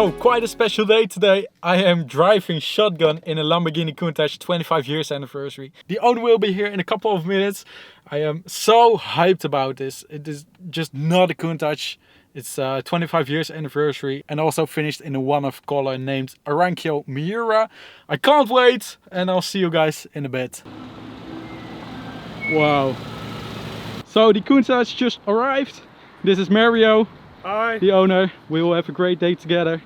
So quite a special day today. I am driving shotgun in a Lamborghini Countach 25 years anniversary. The owner will be here in a couple of minutes. I am so hyped about this. It is just not a Countach. It's 25 years anniversary and also finished in a one-off color named Arancio Miura. I can't wait and I'll see you guys in a bit. Wow. So the Countach just arrived. This is Mario. Hi. The owner. We will have a great day together.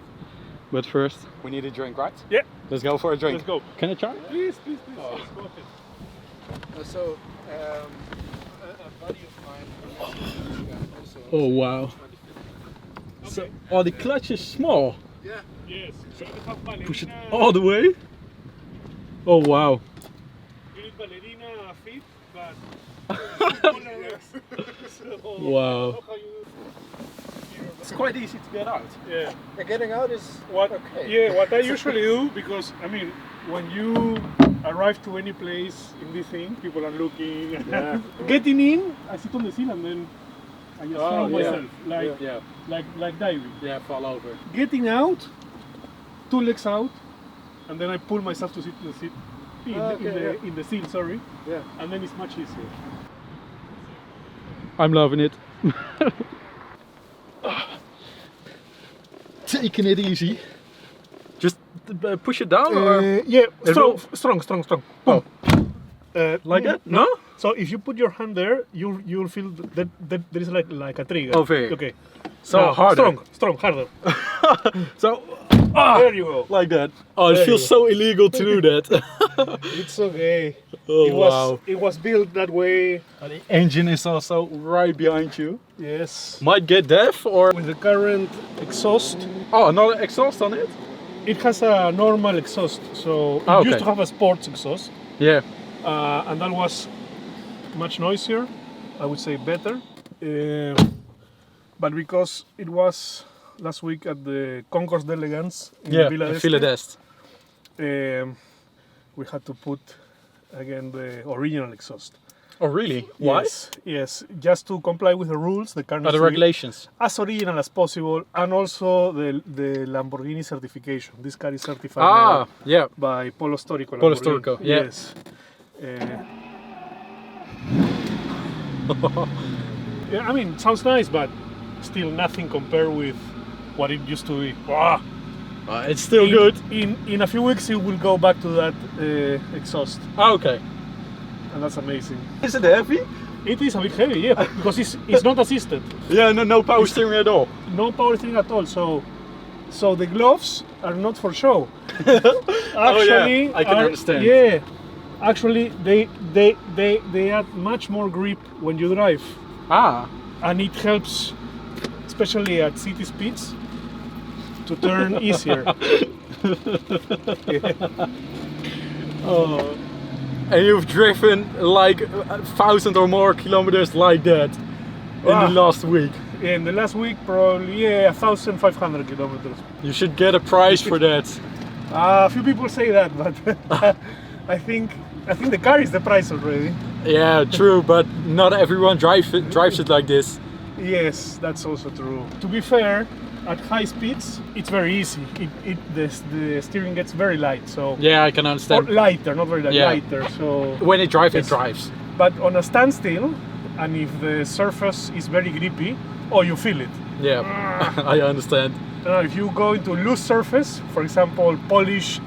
But first, we need a drink, right? Yeah. Let's go for a drink. Let's go. Can I try? Please, please, please. Oh. Yes, go ahead. So, a buddy of mine also. Oh wow. So, oh, the clutch is small. Yeah. Yes. So you have ballerina. Push it all the way. Oh wow. You need ballerina feet, but. So, Wow. how you It's quite easy to get out. Yeah. Getting out is What? okay. Yeah. What I usually do, because I mean, when you arrive to any place in this thing, people are looking. Yeah. Getting in, I sit on the seat and then I just throw yeah. myself, like Yeah. like diving. Yeah, fall over. Getting out, 2 legs out, and then I pull myself to sit in the seat, in the seal, sorry. Yeah. And then it's much easier. I'm loving it. Taking it easy. Just push it down or Yeah, It strong, strong. Boom. Oh. Like boom. that? No? So if you put your hand there, you'll feel that there is like a trigger. Over here. Okay. So Now, harder. strong, harder. So There you go. like that. Oh, it There feels you so illegal to do that. It's okay. Oh Wow. It was built that way. The engine is also right behind you. Yes. Might get deaf or With the current exhaust, oh, another exhaust on it. it has a normal exhaust. So it Okay. used to have a sports exhaust. Yeah. And that was much noisier, I would say better. But because it was last week at the Concours d'Elegance in Villa d'Este, Villa d'Este. we had to put again the original exhaust. Oh really? Why? Yes, just to comply with the rules, the car needs The to be regulations. as original as possible, and also the Lamborghini certification. This car is certified Ah, yeah. now by Polo Storico. Polo Lamborghini. Storico, yeah. Yes. Yeah, I mean, it sounds nice, but still nothing compared with what it used to be. Wow. It's still good. In a few weeks, you will go back to that exhaust, Ah, okay. and that's amazing. Is it heavy? It is a bit heavy, yeah, because it's not assisted. Yeah, no power steering at all. No power steering at all. So the gloves are not for show. Actually, I can understand. Yeah, actually, they add much more grip when you drive, Ah. and it helps, especially at city speeds, to turn easier. Oh. And you've driven like 1,000 or more kilometers like that in the last week. In the last week, probably 1,500 kilometers. You should get a prize for that. A few people say that, but I think the car is the price already. Yeah, true, but not everyone drives it like this. Yes, that's also true. To be fair, at high speeds, it's very easy. The steering gets very light, so Yeah, I can or understand. lighter, not very light, Yeah. lighter. So, When it drives, Yes. it drives. but on a standstill, and if the surface is very grippy, oh, you feel it. Yeah, I understand. If you go into loose surface, for example, polished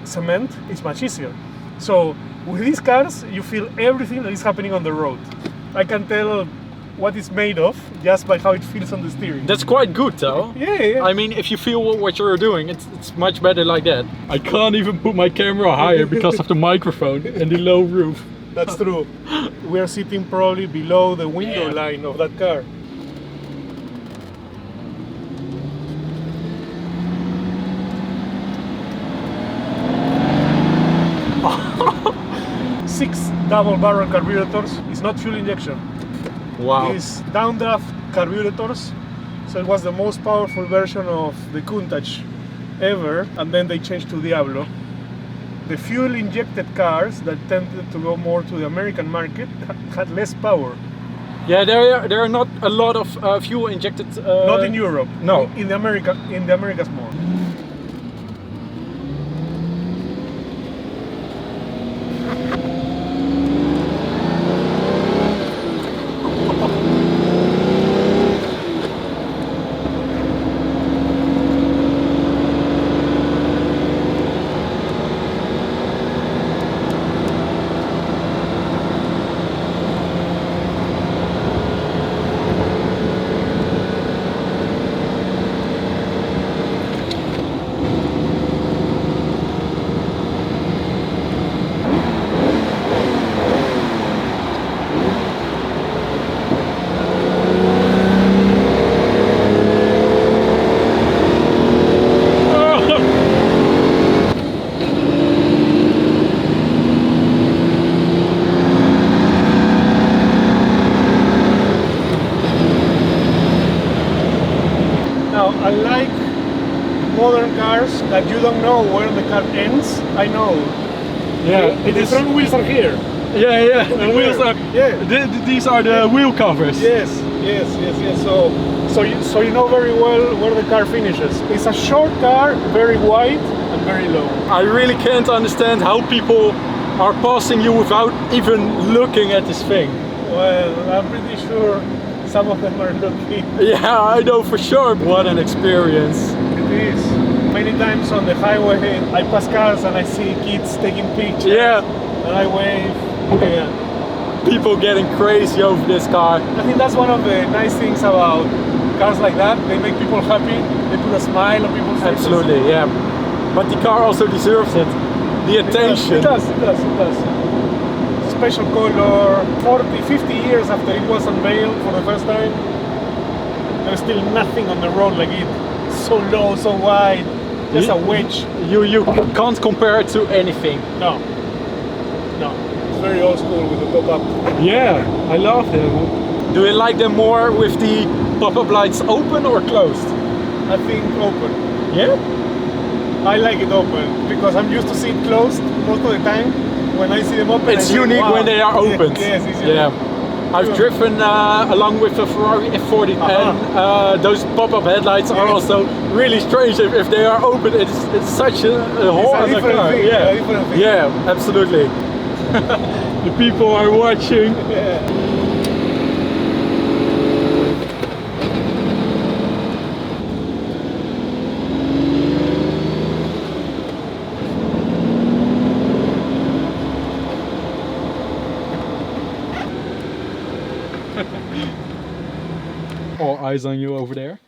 cement, it's much easier. So with these cars, you feel everything that is happening on the road. I can tell what it's made of just by how it feels on the steering. That's quite good, though. Yeah. I mean, if you feel what you're doing, it's much better like that. I can't even put my camera higher because of the microphone and the low roof. That's true. We are sitting probably below the window line of that car. Six double barrel carburetors. It's not fuel injection. Wow. It's downdraft carburetors. So it was the most powerful version of the Countach ever, and then they changed to Diablo. The fuel injected cars that tended to go more to the American market had less power. Yeah, there are not a lot of fuel injected. Not in Europe. No. In the Americas more. that you don't know where the car ends. I know. Yeah. The front wheels are here. Yeah, yeah. The wheels are. Yeah. These are the wheel covers. Yes. So you know very well where the car finishes. It's a short car, very wide and very low. I really can't understand how people are passing you without even looking at this thing. Well, I'm pretty sure some of them are looking. Yeah, I know for sure. What an experience. It is. Many times on the highway, I pass cars and I see kids taking pictures. Yeah. And I wave. Yeah. People getting crazy over this car. I think that's one of the nice things about cars like that. They make people happy. They put a smile on people's faces. Absolutely, yeah. But the car also deserves it. The attention. It does. Special color. 40, 50 years after it was unveiled for the first time, there's still nothing on the road like it. So low, so wide. Just a wedge. You can't compare it to anything. No. It's very old school with the pop-up. Yeah, I love them. Do you like them more with the pop-up lights open or closed? I think open. Yeah? I like it open because I'm used to see it closed most of the time. When I see them open, It's unique when they are opened. Yes, it's unique. Yeah. I've driven along with a Ferrari F40 and those pop-up headlights are also really strange if they are open. It's such a hole on the car. Thing, Yeah. a different thing. Yeah, absolutely. The people are watching. Yeah. All eyes on you over there.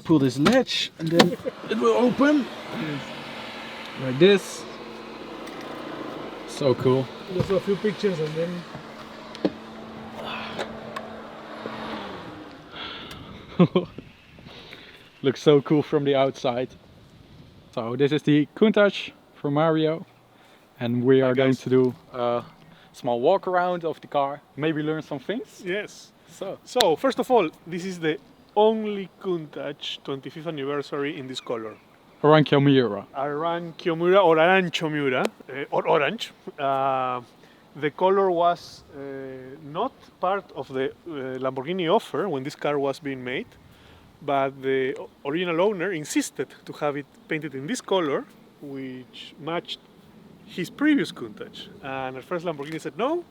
Pull this latch and then it will open. Like this. So cool. Just a few pictures and then. Looks so cool from the outside. So this is the Countach from Mario, and we are going to do a small walk around of the car, maybe learn some things. Yes. So So first of all, this is the only Countach 25th anniversary in this color. Arancio Miura. Arancio Miura or Arancio Miura or orange. The color was not part of the Lamborghini offer when this car was being made, but the original owner insisted to have it painted in this color, which matched his previous Countach. And at first Lamborghini said no.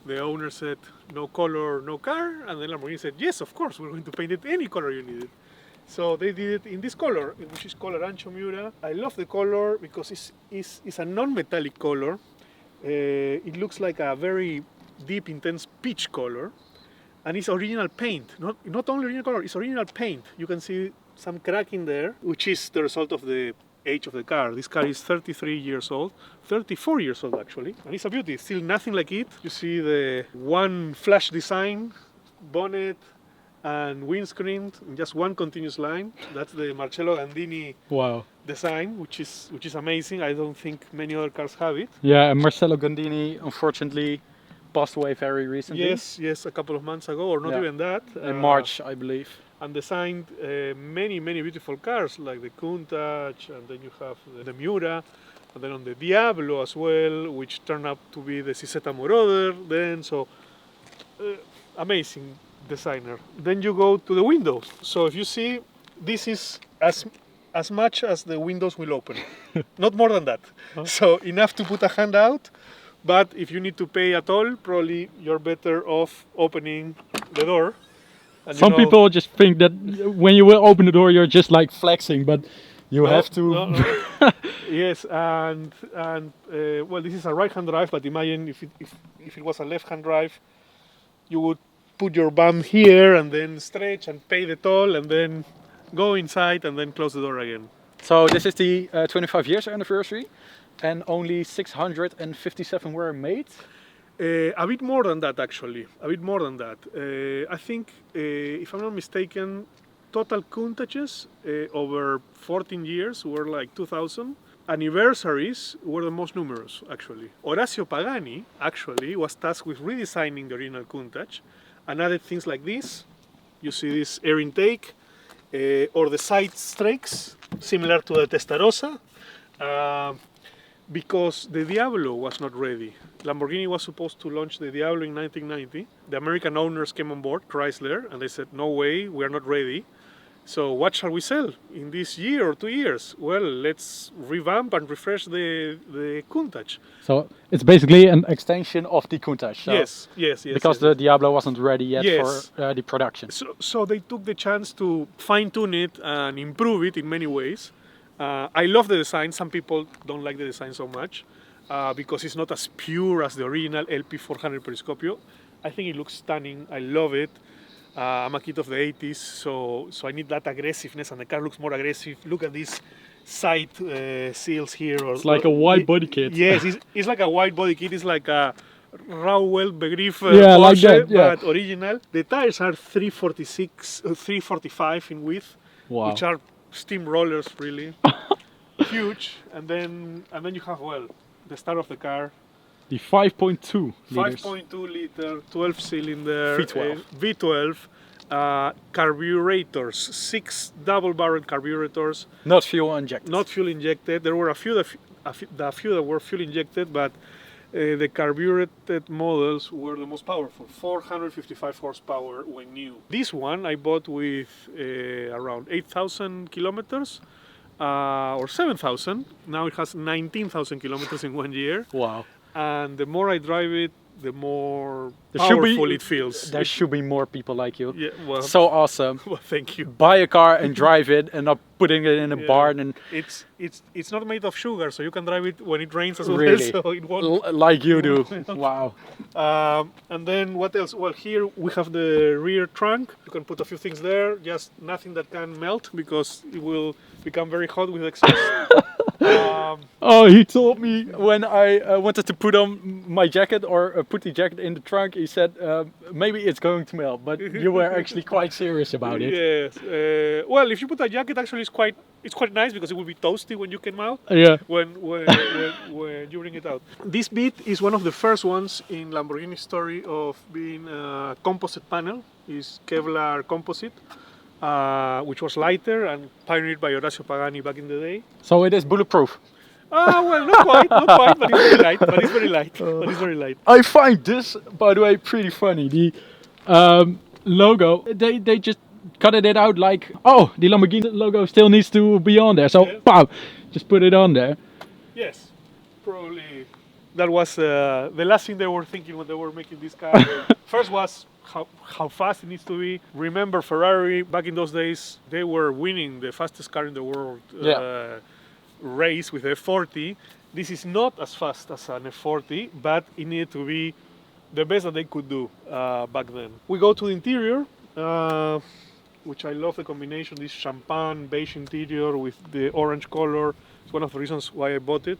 The owner said no color, no car, and then Lamborghini said yes, of course, we're going to paint it any color you need it. So they did it in this color, which is called Arancio Miura. I love the color because it's a non-metallic color. It looks like a very deep, intense peach color, and it's original paint. Not only original color, it's original paint. You can see some crack in there, which is the result of the age of the car. This car is 33 years old, 34 years old actually, and it's a beauty. It's still nothing like it. You see the one flash design, bonnet, and windscreen in just one continuous line. That's the Marcello Gandini design, which is amazing. I don't think many other cars have it. Yeah, and Marcello Gandini unfortunately passed away very recently. Yes, a couple of months ago, or not even that. In March, I believe. And designed many beautiful cars like the Countach, and then you have the Miura, and then on the Diablo as well, which turned out to be the Cisetta Moroder then. So amazing designer. Then you go to the windows. So if you see, this is as much as the windows will open, not more than that. So enough to put a hand out, but if you need to pay at all, probably you're better off opening the door. And some people just think that when you will open the door, you're just like flexing, but you have to. No. Yes, and well, this is a right-hand drive, but imagine if it was a left-hand drive, you would put your bum here and then stretch and pay the toll and then go inside and then close the door again. So this is the 25 years anniversary, and only 657 were made. A bit more than that, actually. A bit more than that. I think, if I'm not mistaken, total Countaches over 14 years were like 2,000. Anniversaries were the most numerous, actually. Orazio Pagani, actually, was tasked with redesigning the original Countach and added things like this. You see this air intake, or the side strakes. similar to the Testarossa, because the Diablo was not ready. Lamborghini was supposed to launch the Diablo in 1990. The American owners came on board, Chrysler, and they said, no way, we are not ready. So what shall we sell in this year or 2 years? Well, let's revamp and refresh the Countach. So it's basically an extension of the Countach. So Yes. Because the Diablo wasn't ready yet Yes. for the production. So they took the chance to fine-tune it and improve it in many ways. I love the design. Some people don't like the design so much because it's not as pure as the original LP400 Periscopio. I think it looks stunning. I love it. I'm a kid of the 80s, so I need that aggressiveness, and the car looks more aggressive. Look at these side seals here. It's like a wide body kit. Yes, it's like a wide body kit. It's like a Rauwell Begriff Yeah, Porsche, like that, yeah. but original. The tires are 345 in width, Wow. which are steam rollers, really huge. And then you have, well, the start of the car. The 5.2 liters. 5.2 liter, 12 cylinder, V12. V12, carburetors, 6 double barrel carburetors, Not fuel injected. not fuel injected. There were a few that were fuel injected, but the carbureted models were the most powerful, 455 horsepower when new. This one I bought with around 8,000 kilometers or 7,000. Now it has 19,000 kilometers in 1 year. Wow. And the more I drive it, the more There should be- powerful it feels. There should be more people like you. Yeah, well, So awesome. well, thank you. Buy a car and drive it and not putting it in a Yeah. barn and It's not made of sugar, so you can drive it when it rains as well. Really? So it won't. like you do. Wow. And then what else? Well, here we have the rear trunk. You can put a few things there, just nothing that can melt because it will become very hot with exhaust. Oh, he told me when I wanted to put on my jacket or put the jacket in the trunk, he said maybe it's going to melt, but you were actually quite serious about it. Yes. Well, if you put a jacket, actually, it's quite nice because it will be toasty when you come out. Yeah. When you bring it out. This bit is one of the first ones in Lamborghini's story of being a composite panel. It's Kevlar composite, which was lighter and pioneered by Orazio Pagani back in the day. So it is bulletproof. Well, not quite, but it's very light. But it's very light. I find this, by the way, pretty funny. The logo, they just cut it out like, oh, the Lamborghini logo still needs to be on there. So, Yeah. pow, just put it on there. Yes, probably that was the last thing they were thinking when they were making this car. First was how fast it needs to be. Remember Ferrari, back in those days, they were winning the fastest car in the world race with F40. This is not as fast as an F40, but it needed to be the best that they could do back then. We go to the interior, which I love the combination, this champagne beige interior with the orange color. It's one of the reasons why I bought it.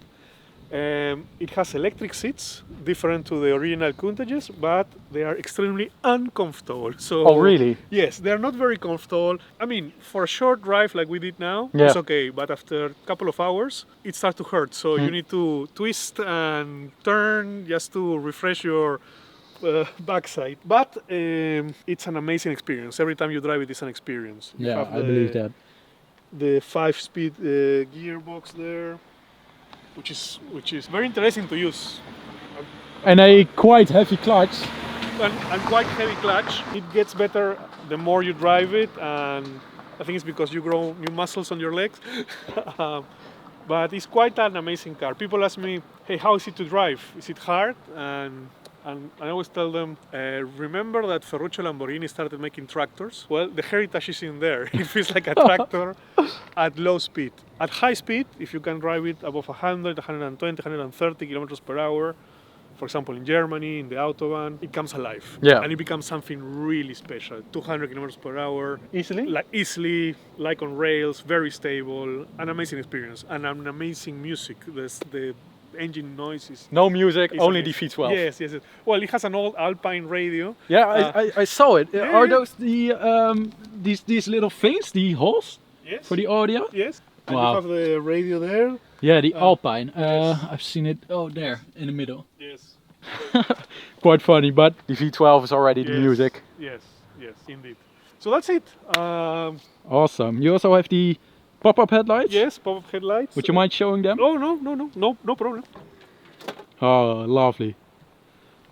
It has electric seats, different to the original Countaches, but they are extremely uncomfortable. So, Oh, really? Yes, they're not very comfortable. I mean, for a short drive like we did now, Yeah. it's okay, but after a couple of hours, it starts to hurt. So you need to twist and turn just to refresh your backside. But it's an amazing experience. Every time you drive it, it's an experience. You Yeah, have I believe that. The 5-speed gearbox there, which is very interesting to use. And a quite heavy clutch. And quite heavy clutch. It gets better the more you drive it, and I think it's because you grow new muscles on your legs. But it's quite an amazing car. People ask me, hey, how is it to drive? Is it hard? And I always tell them, remember that Ferruccio Lamborghini started making tractors? Well, the heritage is in there. It feels like a tractor at low speed. At high speed, if you can drive it above 100, 120, 130 kilometers per hour, for example, in Germany, in the Autobahn, it comes alive. Yeah. And it becomes something really special. 200 kilometers per hour. Easily? Easily, like on rails, very stable, an amazing experience, and an amazing music. The engine noise is... No music, is only the amazing. V12. Yes. Well, it has an old Alpine radio. Yeah, I saw it. yeah, Are yeah. those the these little things, the holes Yes. for the audio? Yes. And Wow. you have the radio there. Yeah, the Alpine. yes. I've seen it. Oh, there in the middle. Yes. Quite funny, but the V12 is already the Yes. music. Yes, indeed. So that's it. Awesome. You also have the Pop-up headlights? Yes, pop-up headlights. Would you mind showing them? Oh, no problem. Oh, lovely.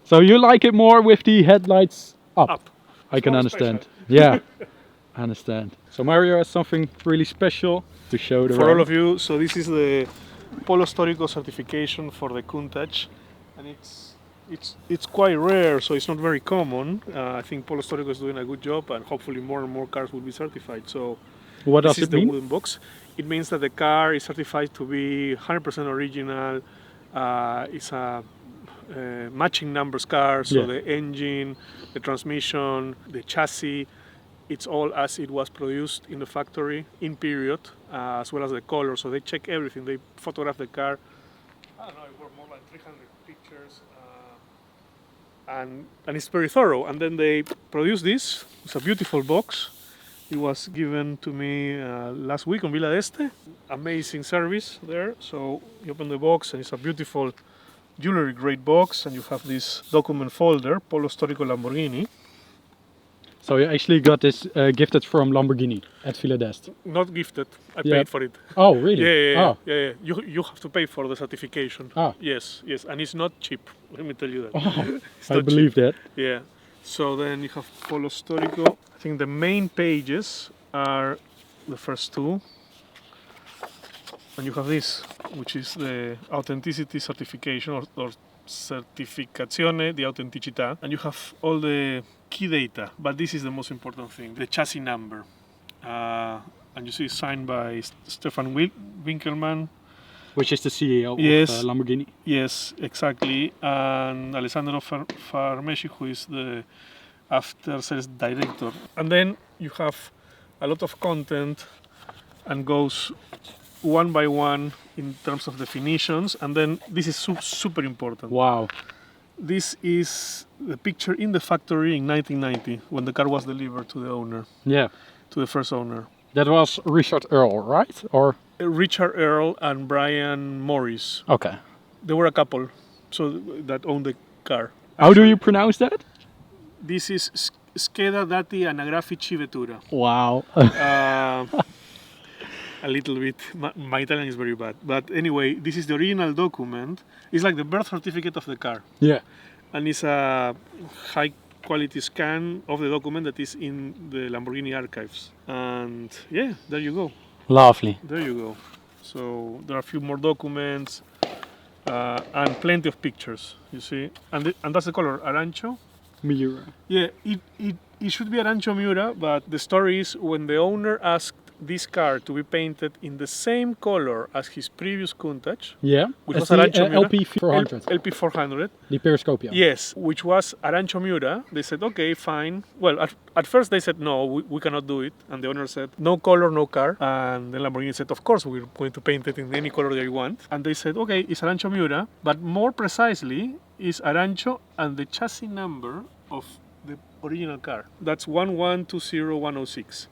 So you like it more with the headlights up? Up. I can more understand. special. Yeah, I understand. So Mario has something really special to show the For all of you, so this is the Polo Storico certification for the Countach, and it's quite rare, so it's not very common. I think Polo Storico is doing a good job, and hopefully more and more cars will be certified. So What this does is it the mean? wooden box. It means that the car is certified to be 100% original. It's a matching numbers car, so Yeah. the engine, the transmission, the chassis, it's all as it was produced in the factory in period, as well as the color. So they check everything. They photograph the car. I don't know, it were more like 300 pictures, and it's very thorough. And then they produce this. It's a beautiful box. It was given to me last week on Villa d'Este. Amazing service there. So you open the box and it's a beautiful jewelry grade box, and you have this document folder, Polo Storico Lamborghini. So you actually got this gifted from Lamborghini at Villa d'Este. Not gifted. I Yeah. paid for it. Oh, really? Yeah. Oh. You have to pay for the certification. Ah. Yes, and it's not cheap. Let me tell you that. Oh, It's I not believe cheap. that. Yeah. So then you have Polo Storico. I think the main pages are the first two. And you have this, which is the authenticity certification or certificazione di autenticità. And you have all the key data, but this is the most important thing, the chassis number. And you see it's signed by Stefan Winkelmann. Which is the CEO Yes. of Lamborghini. Yes, exactly. And Alessandro Farmesci, who is the after sales director. And then you have a lot of content and goes one by one in terms of definitions. And then this is super important. Wow. This is the picture in the factory in 1990 when the car was delivered to the owner, Yeah. to the first owner. That was Richard Earl, right? Or Richard Earl and Brian Morris. okay. They were a couple, so that owned the car. How do you pronounce that? This is Scheda dati anagrafici vettura. Wow. A little bit. My Italian is very bad. But anyway, this is the original document. It's like the birth certificate of the car. Yeah. And it's a high quality scan of the document that is in the Lamborghini archives. And yeah, there you go. Lovely. There you go. So there are a few more documents and plenty of pictures, you see. And that's the color, Arancio. Miura. Yeah, it should be Arancio Miura, but the story is when the owner asked this car to be painted in the same color as his previous Countach, Yeah. which It's was the Arancio Miura. LP400. LP400. The Periscopio. Yes, which was Arancio Miura. They said, okay, fine. Well, at first they said, no, we cannot do it. And the owner said, no color, no car. And the Lamborghini said, of course, we're going to paint it in any color that you want. And they said, okay, it's Arancio Miura, but more precisely, is Arancio and the chassis number of the original car. That's 1120106.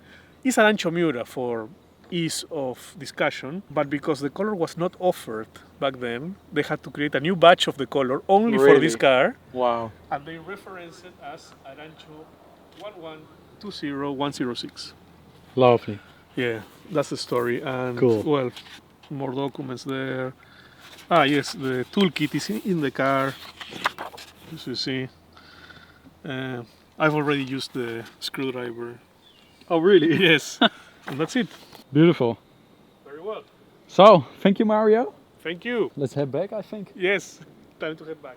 It's Arancio Miura for ease of discussion, but because the color was not offered back then, they had to create a new batch of the color only for this car, Wow. and they reference it as Arancio 1120106. Lovely. Yeah, that's the story. And Cool. well, more documents there. Ah, yes, the toolkit is in the car, as you see. I've already used the screwdriver. Oh, really? Yes, and that's it. Beautiful. Very well. So, thank you, Mario. Thank you. Let's head back, I think. Yes, time to head back.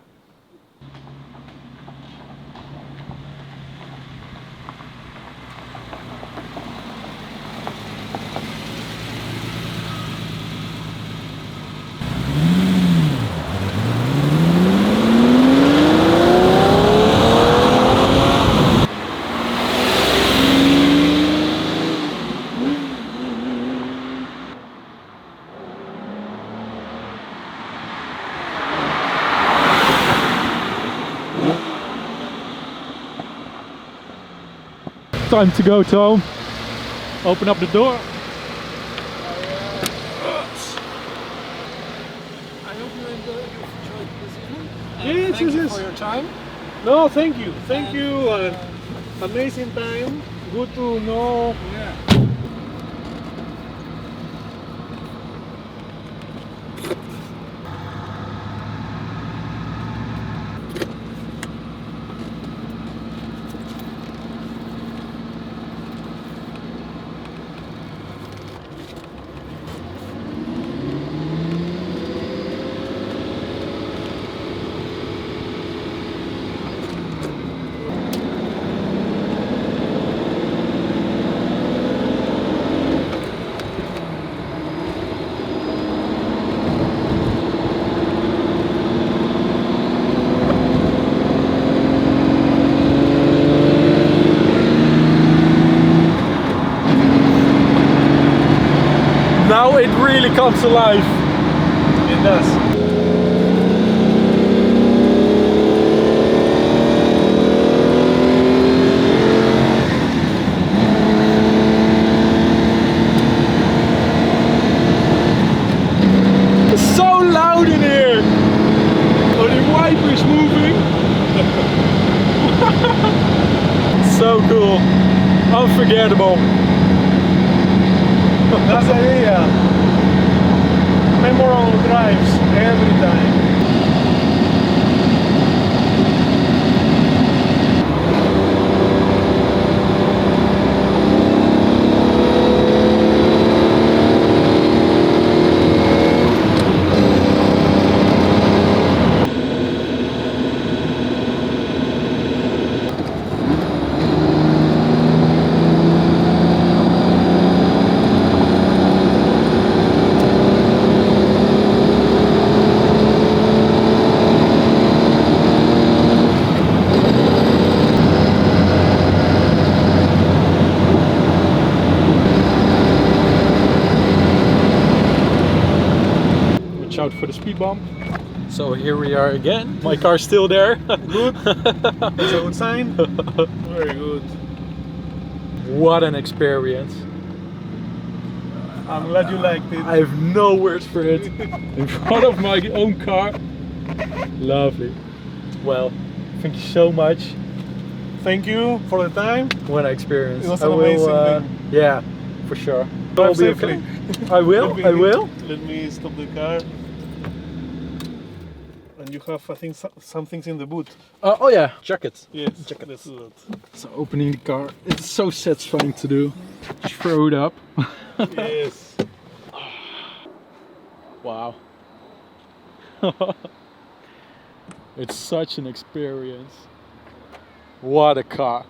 Time to go, Tom. Open up the door. I hope you enjoyed this evening. Yes, Thank you yes, for yes. your time. No, thank you. Thank you. Amazing time. Good to know Yeah. comes alive. It does. It's so loud in here. Oh, the wipers moving. So cool. Unforgettable. That's the idea. Memorable drives every time. Out for the speed bump. So here we are again. My car's still there. Good. That's a good sign. Very good. What an experience. I'm glad you liked it. I have no words for it. In front of my own car. Lovely. Well, thank you so much. Thank you for the time. What an experience. It was an amazing thing. Yeah, for sure. Drive Will be safely. okay. I will. I will. Let me stop the car. And you have, I think, some things in the boot. Oh yeah, jacket. Yes, Jacket. let's do that. So opening the car, it's so satisfying to do. Just throw it up. Yes. Wow. It's such an experience. What a car.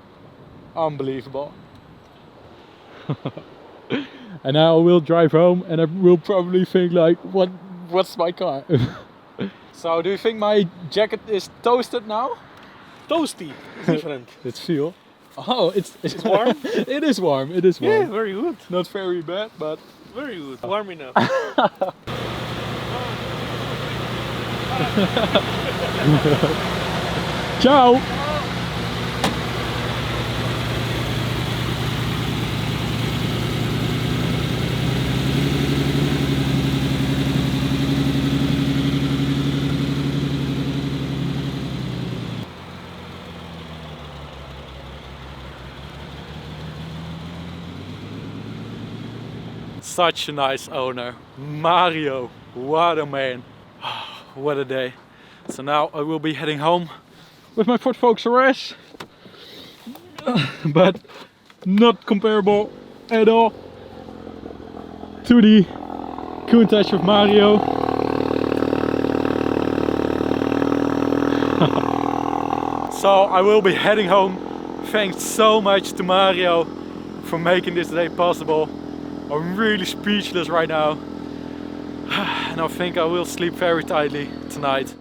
Unbelievable. And now I will drive home and I will probably think like, what's my car? So do you think my jacket is toasted now? Toasty. It's different. Let's feel. Oh, it's warm? It is warm. It is warm. Yeah, very good. Not very bad, but Very good. Warm enough. ciao. Such a nice owner. Mario, what a man. What a day. So now I will be heading home with my Ford Focus RS. But not comparable at all to the Countach of Mario. So I will be heading home. Thanks so much to Mario for making this day possible. I'm really speechless right now. And I think I will sleep very tightly tonight.